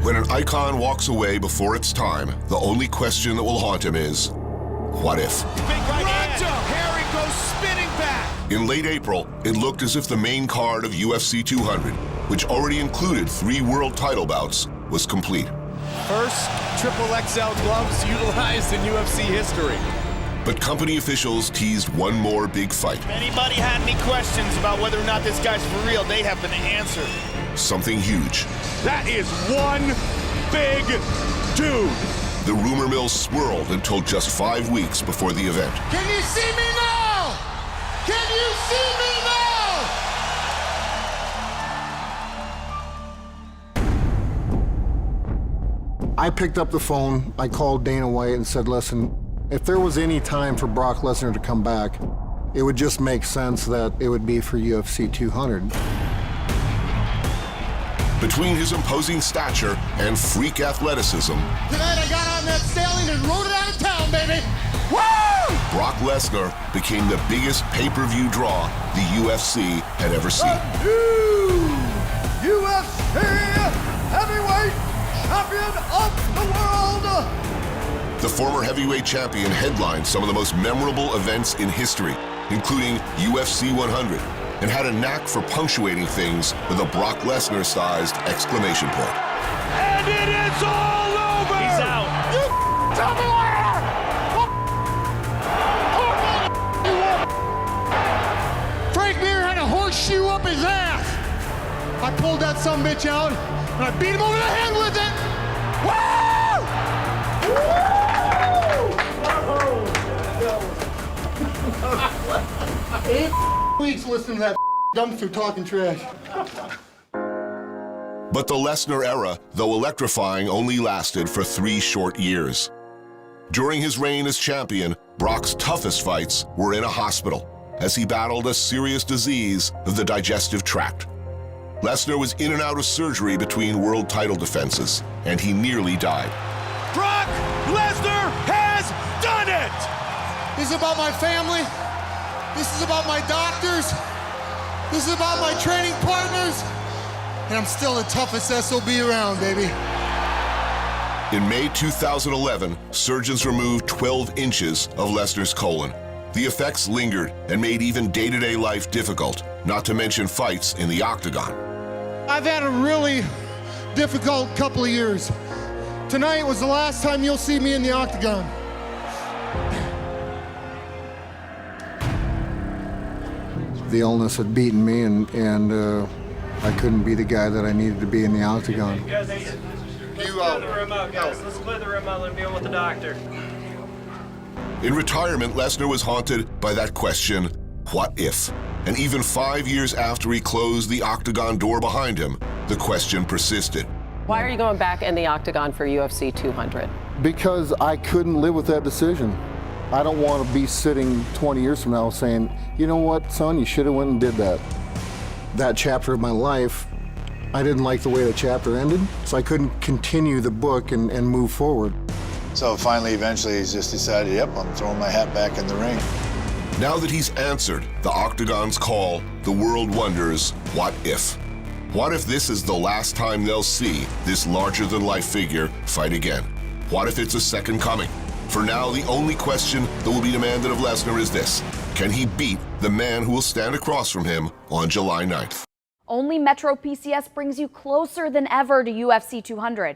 When an icon walks away before its time, the only question that will haunt him is, what if? Big right hand. Harry goes spinning back. In late April, it looked as if the main card of UFC 200, which already included 3 world title bouts, was complete. First triple XL gloves utilized in UFC history. But company officials teased one more big fight. If anybody had any questions about whether or not this guy's for real, they have been answered. Something huge. That is one big dude. The rumor mill swirled until just 5 weeks before the event. Can you see me now? Can you see me now? I picked up the phone, I called Dana White and said, listen, if there was any time for Brock Lesnar to come back, it would just make sense that it would be for UFC 200. Between his imposing stature and freak athleticism, Tonight I got on that stallion and rode it out of town, baby! Woo! Brock Lesnar became the biggest pay-per-view draw the UFC had ever seen. UFC Heavyweight Champion of the World! The former heavyweight champion headlined some of the most memorable events in history, including UFC 100, and had a knack for punctuating things with a Brock Lesnar-sized exclamation point. And it is all over! He's out. You tell me later! Frank Mir had a horseshoe up his ass! I pulled that sumbitch out, and I beat him over the head with it! Woo! 8 weeks listening to that dumpster talking trash. But the Lesnar era, though electrifying, only lasted for 3 short years. During his reign as champion, Brock's toughest fights were in a hospital as he battled a serious disease of the digestive tract. Lesnar was in and out of surgery between world title defenses, and he nearly died. Brock Lesnar has done it! This is about my family. This is about my doctors. This is about my training partners. And I'm still the toughest SOB around, baby. In May 2011, surgeons removed 12 inches of Lesnar's colon. The effects lingered and made even day-to-day life difficult, not to mention fights in the Octagon. I've had a really difficult couple of years. Tonight was the last time you'll see me in the Octagon. The illness had beaten me, and I couldn't be the guy that I needed to be in the Octagon. Guys, let's clear the room out, guys. Let's clear the room out and deal with the doctor. In retirement, Lesnar was haunted by that question, what if? And even 5 years after he closed the Octagon door behind him, the question persisted. Why are you going back in the Octagon for UFC 200? Because I couldn't live with that decision. I don't want to be sitting 20 years from now saying, you know what, son, you should have went and did that. That chapter of my life, I didn't like the way the chapter ended, so I couldn't continue the book and move forward. So finally, eventually, he's just decided, yep, I'm throwing my hat back in the ring. Now that he's answered the Octagon's call, the world wonders, what if? What if this is the last time they'll see this larger-than-life figure fight again? What if it's a second coming? For now, the only question that will be demanded of Lesnar is this: can he beat the man who will stand across from him on July 9th? Only Metro PCS brings you closer than ever to UFC 200.